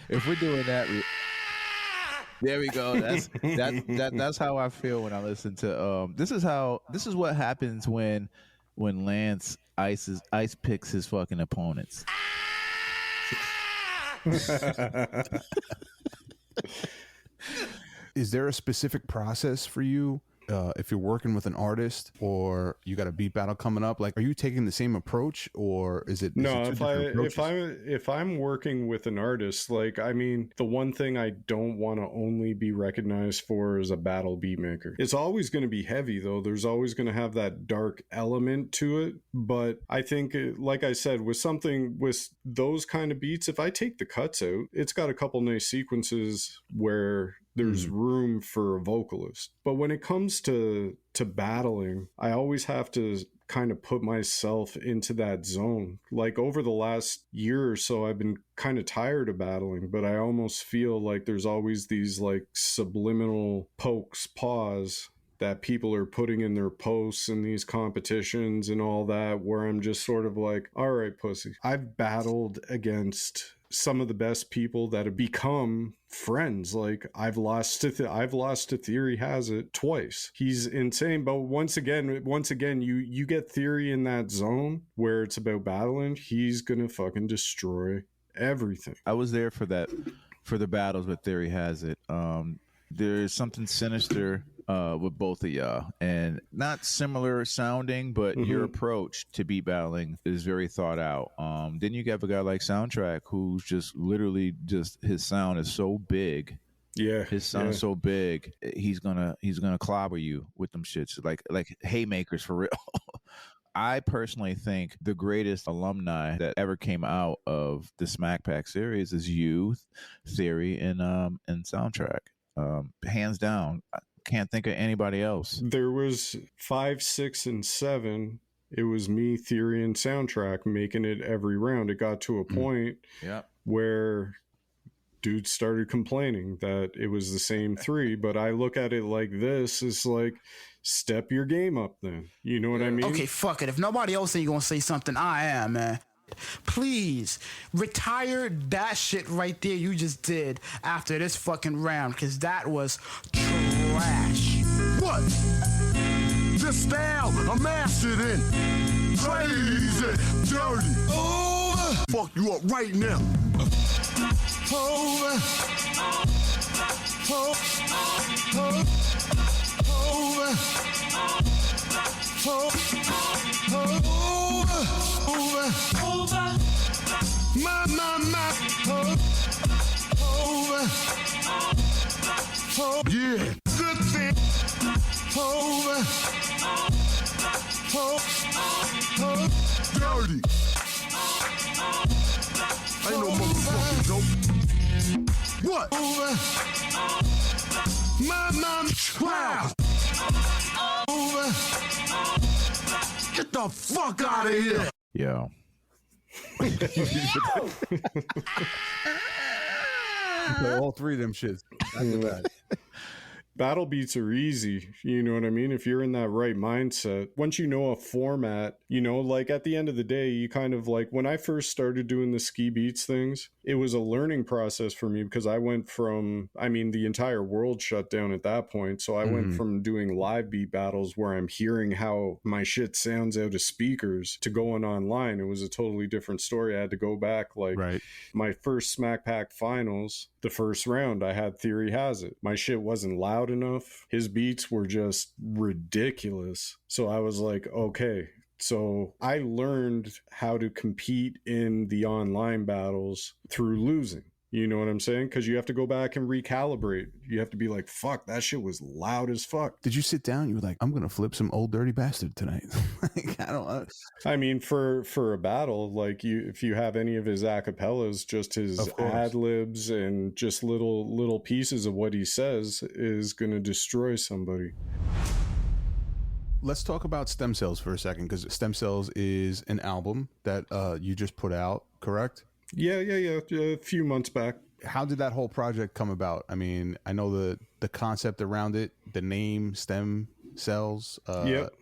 If we're doing that. There we go. That's how I feel when I listen to. This is what happens when Lance ice picks his fucking opponents. Is there a specific process for you if you're working with an artist or you got a beat battle coming up, like, are you taking the same approach, or is it no? two different approaches? If I'm working with an artist, like, I mean, the one thing I don't want to only be recognized for is a battle beat maker. It's always going to be heavy, though. There's always going to have that dark element to it. But I think, like I said, with something with those kind of beats, if I take the cuts out, it's got a couple nice sequences where there's room for a vocalist. But when it comes to battling, I always have to kind of put myself into that zone. Like, over the last year or so, I've been kind of tired of battling, but I almost feel like there's always these like subliminal pokes, paws that people are putting in their posts and these competitions and all that, where I'm just sort of like, all right, pussy. I've battled against some of the best people that have become friends. Like, I've lost to Theory Has It twice. He's insane. But once again, you get Theory in that zone where it's about battling, he's gonna fucking destroy everything. I was there for that, for the battles with Theory Has It. There's something sinister with both of y'all, and not similar sounding, but your approach to beat battling is very thought out. Then you have a guy like Soundtrack, who's just literally just, his sound is so big. Yeah, his sound is so big. He's gonna clobber you with them shits like haymakers for real. I personally think the greatest alumni that ever came out of the Smack Pack series is you, Theory, and Soundtrack. Hands down. I can't think of anybody else. There was 5, 6, and 7. It was me, Theory, and Soundtrack making it every round. It got to a point where dudes started complaining that it was the same 3, but I look at it like this: it's like, step your game up then. You know what I mean? Okay, fuck it. If nobody else ain't gonna say something, I am, man. Please retire that shit right there you just did after this fucking round, because that was trash. What? This style, I'm mastered in. Crazy, dirty. Over. Fuck you up right now. Over. Over. Over. My. Over. Yeah. Good thing. Over. Dirty. I ain't no motherfucking dope. What? Over. My. Wow. Over. Get the fuck out of here. Yo. Play all 3 of them shits back to back. Battle beats are easy, you know what I mean? If you're in that right mindset, once you know a format, you know, like at the end of the day, you kind of like, when I first started doing the ski beats things, it was a learning process for me, because I went from, I mean, the entire world shut down at that point. So I went from doing live beat battles where I'm hearing how my shit sounds out of speakers to going online. It was a totally different story. I had to go back, like my first Smack Pack finals, the first round, I had Theory Has It. My shit wasn't loud enough. His beats were just ridiculous. So I was like, okay. So I learned how to compete in the online battles through losing. You know what I'm saying? Because you have to go back and recalibrate. You have to be like, fuck, that shit was loud as fuck. Did you sit down? You were like, I'm going to flip some Old Dirty Bastard tonight. Like, I mean, for a battle, like, if you have any of his acapellas, just his ad libs and just little pieces of what he says is going to destroy somebody. Let's talk about Stem Cells for a second, because Stem Cells is an album that you just put out, correct? Yeah, a few months back. How did that whole project come about? I mean, I know the concept around it, the name Stem Cells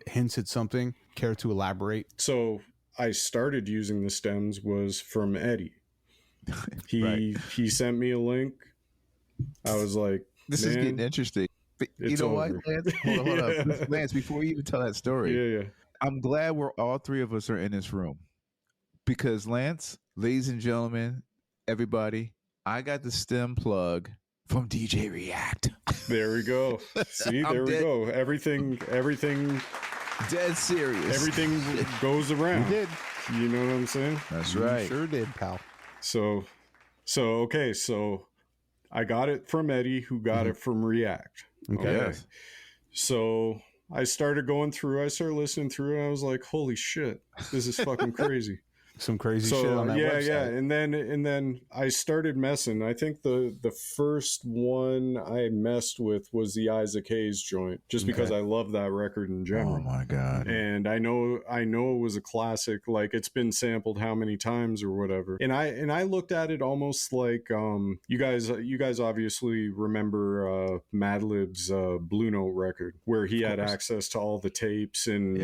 hints at something. Care to elaborate? So I started using the stems was from Eddie. He sent me a link. I was like, this is getting interesting. But you know what, Lance? Hold up. Lance, before you even tell that story, I'm glad we're all 3 of us are in this room, because Lance, ladies and gentlemen, everybody, I got the stem plug from DJ React. There we go. See, there we go. Everything dead serious. Everything goes around. We did. You know what I'm saying? That's right. You sure did, pal. So okay, so I got it from Eddie, who got it from React. Okay. Yes. So I started going through, I started listening through, and I was like, holy shit, this is fucking crazy. Some crazy shit on that website. Yeah, and then I started messing. I think the first one I messed with was the Isaac Hayes joint, just because I love that record in general. Oh my god! And I know it was a classic. Like, it's been sampled how many times or whatever. And I looked at it almost like you guys obviously remember Madlib's Blue Note record, where he had access to all the tapes and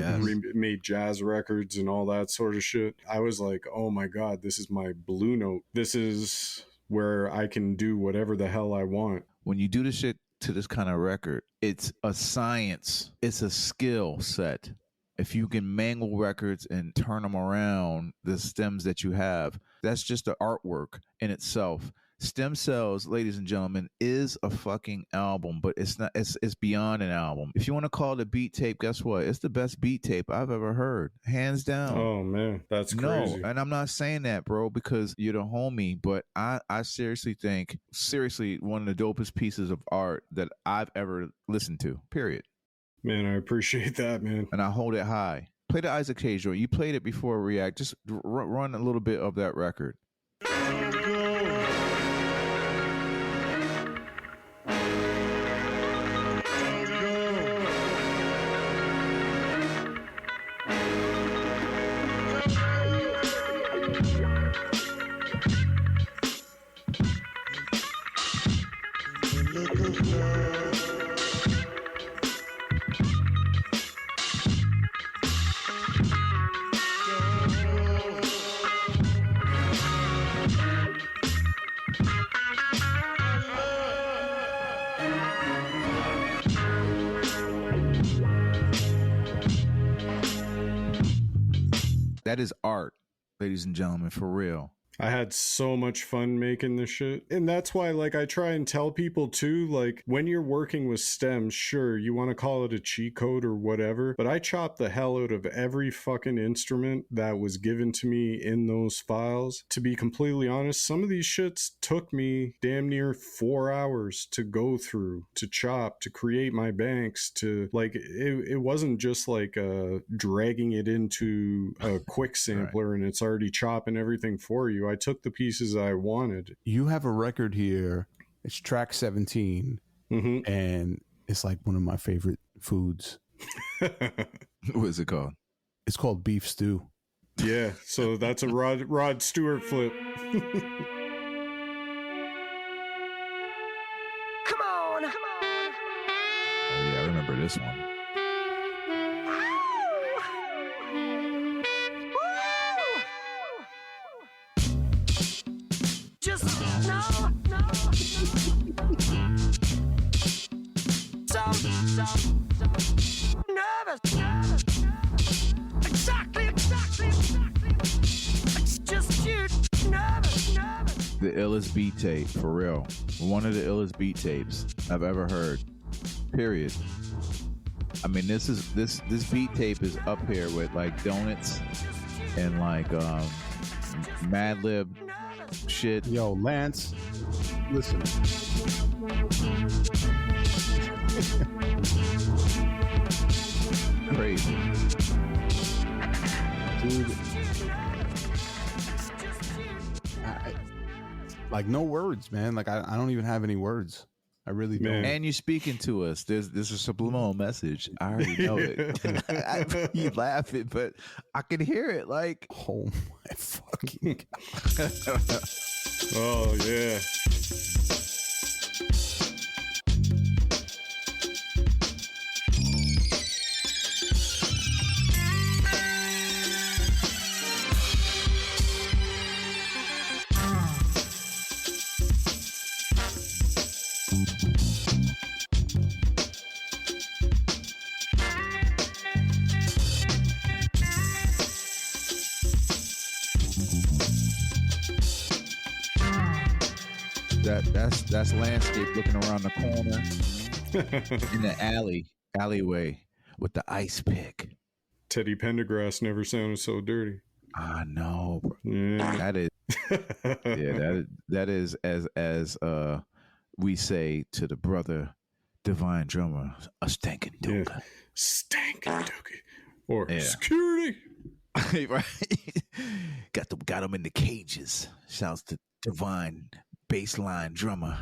made jazz records and all that sort of shit. I was like, oh my god, this is my Blue Note. This is where I can do whatever the hell I want. When you do the shit to this kind of record, it's a science. It's a skill set. If you can mangle records and turn them around, the stems that you have, that's just the artwork in itself. Stem Cells, ladies and gentlemen, is a fucking album, but it's not. It's beyond an album. If you want to call it a beat tape, guess what? It's the best beat tape I've ever heard, hands down. Oh man, that's crazy. No, and I'm not saying that, bro, because you're the homie, but I seriously think, one of the dopest pieces of art that I've ever listened to. Period. Man, I appreciate that, man. And I hold it high. Play the Isaac Hayes joint. You played it before React. Just run a little bit of that record. That is art, ladies and gentlemen, for real. I had so much fun making this shit. And that's why, like, I try and tell people too, like, when you're working with stems, sure, you want to call it a cheat code or whatever, but I chopped the hell out of every fucking instrument that was given to me in those files. To be completely honest, some of these shits took me damn near 4 hours to go through, to chop, to create my banks, to, like, it wasn't just like dragging it into a quick sampler and it's already chopping everything for you. I took the pieces I wanted. You have a record here. It's track 17, and it's like one of my favorite foods. What is it called? It's called beef stew. Yeah, so that's a Rod Stewart flip. Come on. Oh yeah, I remember this one. Just no. So nervous. Exactly. It's just cute. Nervous. The illest beat tape, for real. One of the illest beat tapes I've ever heard. Period. I mean, this beat tape is up here with like Donuts and like Madlib shit. Yo, Lance, listen. Crazy. Dude. Like, no words, man. Like, I don't even have any words. I really don't. And you're speaking to us. There's a subliminal message. I already know it. You laughing, but I can hear it. Like, oh my fucking God. Oh yeah. That's Landscape looking around the corner in the alleyway with the ice pick. Teddy Pendergrass never sounded so dirty. I know. Yeah. That is that is as we say to the brother Divine Drummer, a stinking dookie. Yeah. Stinking dookie. Or Yeah. security. Right. Got them in the cages. Shouts to Divine Bassline Drummer.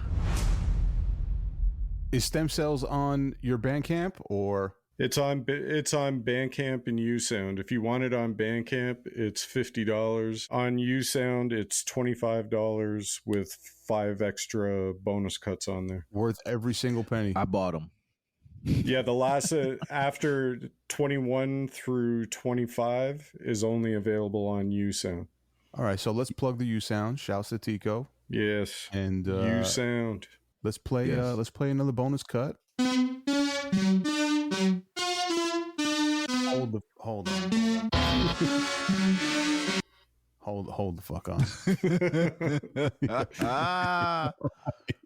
Is Stem Cells on your Bandcamp or? It's on Bandcamp and Usound. If you want it on Bandcamp, it's $50. On Usound, it's $25 with 5 extra bonus cuts on there. Worth every single penny. I bought them. Yeah, the last after 21 through 25 is only available on Usound. All right, so let's plug the Usound. Shouts to Tico. Yes, and Usound. Let's play. Let's play another bonus cut. Hold on. hold the fuck on.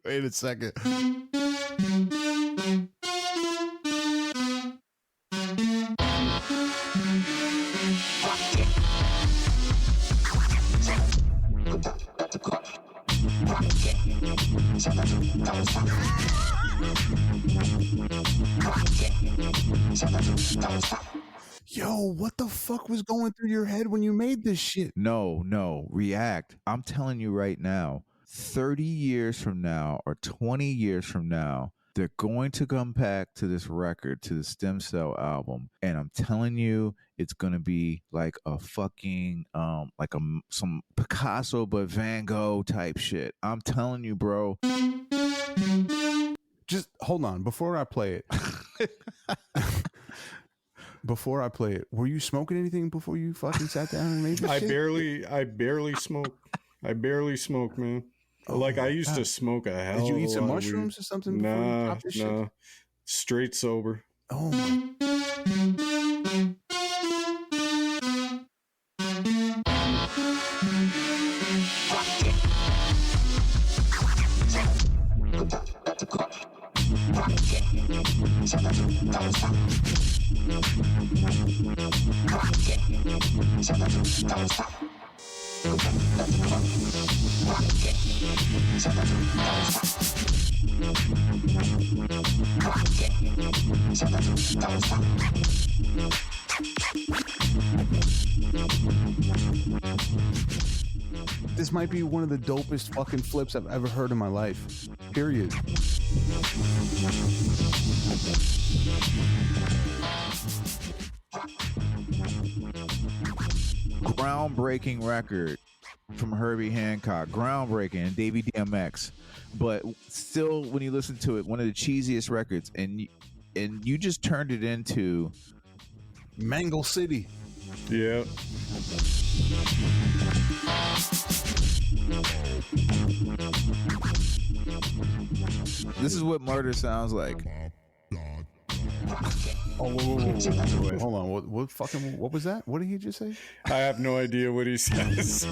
Wait a second. Yo, what the fuck was going through your head when you made this shit? No, react. I'm telling you right now, 30 years from now or 20 years from now, they're going to come back to this record, to the Stem Cell album, and I'm telling you, it's gonna be like a fucking some Picasso but Van Gogh type shit. I'm telling you, bro. Just hold on before I play it. Before I play it, were you smoking anything before you fucking sat down and made this shit? I barely smoke. I barely smoke, man. Like I used to smoke a hell. Did you eat some lot of mushrooms weed. or something before you popped this shit? Straight sober. Oh my. This might be one of the dopest fucking flips I've ever heard in my life. Period. Groundbreaking record from Herbie Hancock. Groundbreaking and Davey DMX. But still, when you listen to it, one of the cheesiest records, and you just turned it into Mangle City. Yeah. This is what murder sounds like. Oh, wait, hold on. What was that? What did he just say? I have no idea what he says.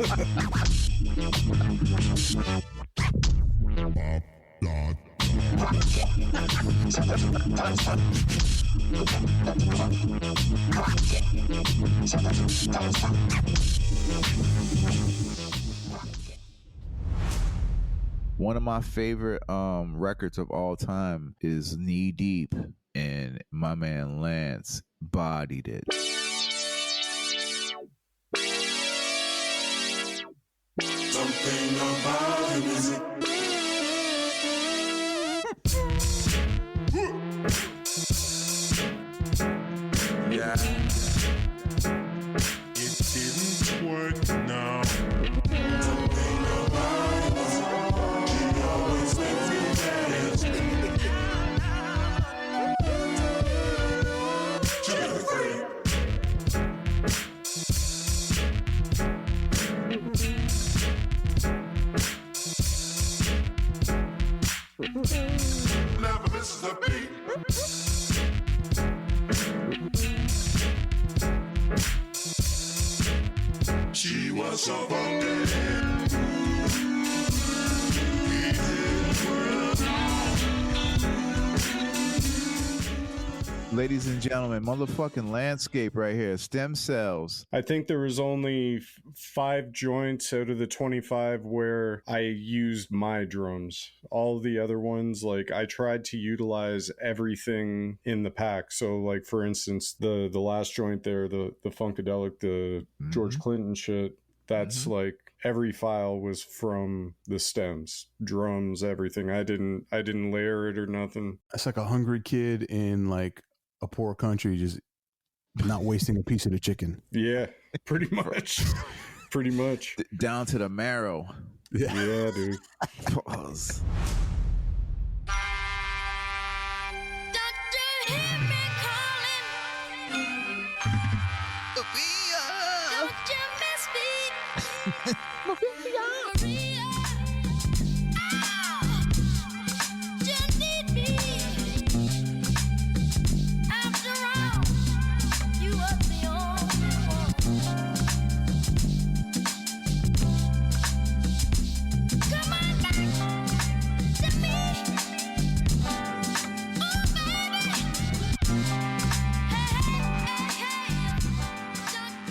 One of my favorite records of all time is Knee Deep, and my man Lance bodied it. Something about the music. Yeah. It didn't work now. Something about the music. She always makes me mad. She's free. Never misses a beat. She was so funky. Ladies and gentlemen, motherfucking Landscape right here. Stem cells. I think there was only 5 joints out of the 25 where I used my drums. All the other ones, like, I tried to utilize everything in the pack. So, like, for instance, the last joint there, the Funkadelic, the George Clinton shit, that's like every file was from the stems, drums, everything. I didn't layer it or nothing. That's like a hungry kid in like a poor country just not wasting a piece of the chicken. Yeah, pretty much. Pretty much. Down to the marrow. Yeah, dude. Pause.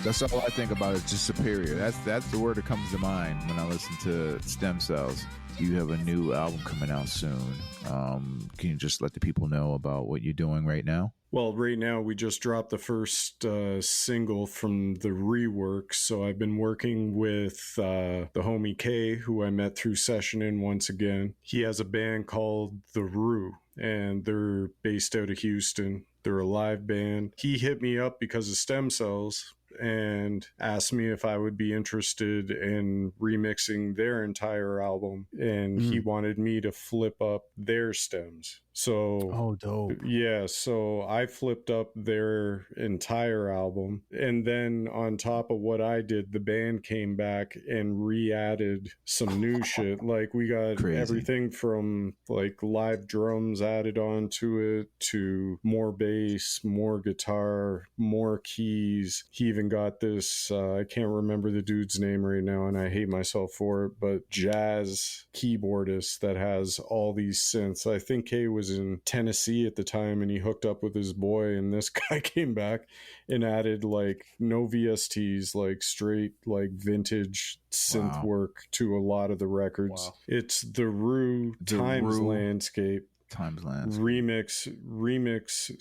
That's all I think about is just superior. That's the word that comes to mind when I listen to Stem Cells. You have a new album coming out soon. Can you just let the people know about what you're doing right now? Well, right now we just dropped the first single from the rework. So I've been working with the homie K, who I met through Sessionin once again. He has a band called The Rue, and they're based out of Houston. They're a live band. He hit me up because of Stem Cells and asked me if I would be interested in remixing their entire album, and he wanted me to flip up their stems. So dope. Yeah, so I flipped up their entire album, and then on top of what I did, the band came back and re-added some new shit. Like, we got everything from like live drums added onto it to more bass, more guitar, more keys. He even got this, I can't remember the dude's name right now, and I hate myself for it, but jazz keyboardist that has all these synths. I think Kay was in Tennessee at the time, and he hooked up with his boy, and this guy came back and added like no VSTs, like straight like vintage synth work to a lot of the records. It's the Rue times Landscape remix.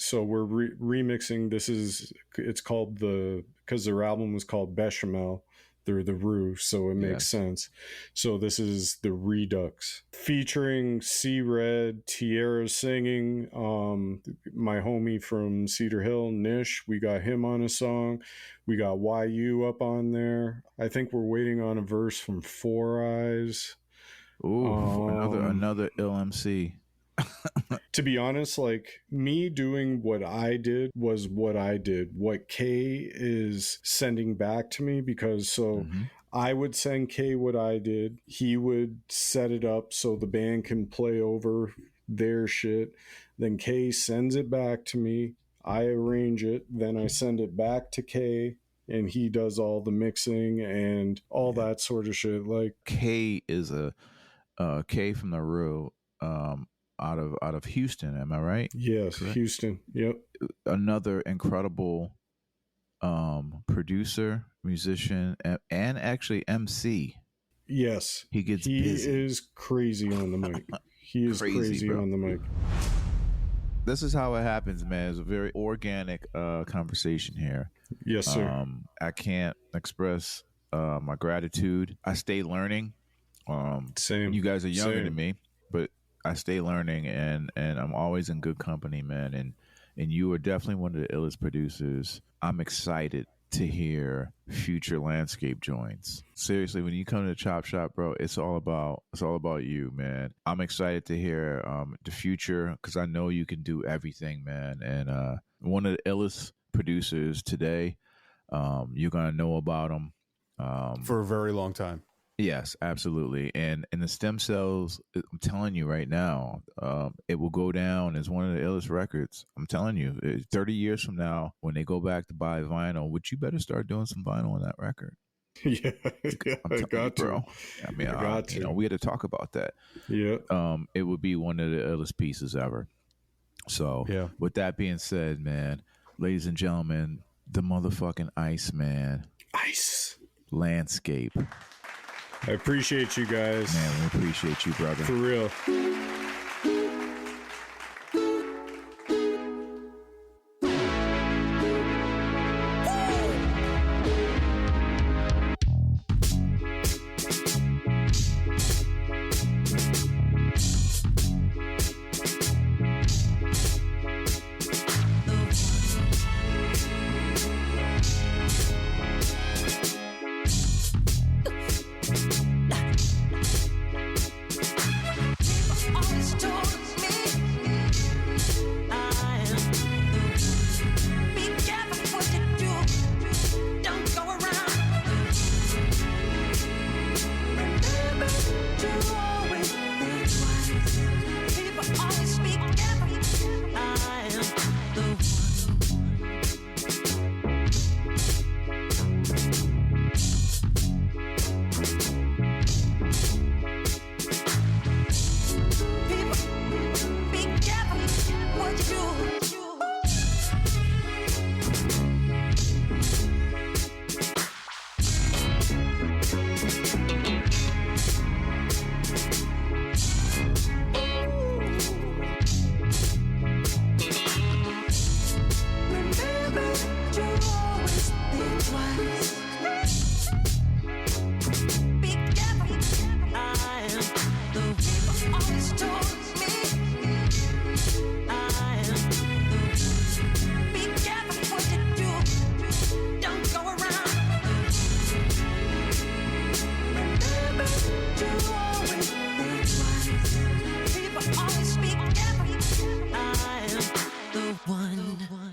So we're remixing. It's called because their album was called Bechamel. They're the Rue, so it makes sense. So this is the Redux, featuring C-Red, Tierra singing, my homie from Cedar Hill, Nish, we got him on a song. We got YU up on there. I think we're waiting on a verse from Four Eyes. Ooh, another LMC. To be honest, like, me doing what I did was what I did. What Kay is sending back to me, because I would send Kay what I did. He would set it up so the band can play over their shit. Then Kay sends it back to me. I arrange it. Then I send it back to Kay, and he does all the mixing and all that sort of shit. Like, Kay is a Kay from the Rue. Out of Houston, am I right? Yes, correct? Houston. Yep. Another incredible producer, musician, and actually MC. Yes, he busy. Is crazy on the mic. He is crazy on the mic. This is how it happens, man. It's a very organic conversation here. Yes, sir. I can't express my gratitude. I stay learning. Same. You guys are younger than me, but I stay learning, and I'm always in good company, man. And you are definitely one of the illest producers. I'm excited to hear future Landscape joints. Seriously, when you come to the Chop Shop, bro, it's all about you, man. I'm excited to hear the future, because I know you can do everything, man. And one of the illest producers today. You're gonna know about them for a very long time. Yes, absolutely. And the Stem Cells, I'm telling you right now, it will go down as one of the illest records. I'm telling you, 30 years from now, when they go back to buy vinyl, which you better start doing some vinyl on that record. Yeah, I got to. Bro. I mean, I got to. We had to talk about that. Yeah. It would be one of the illest pieces ever. So, Yeah. with that being said, man, ladies and gentlemen, the motherfucking Iceman, Ice. Lancecape. I appreciate you guys. Man, we appreciate you, brother. For real. One.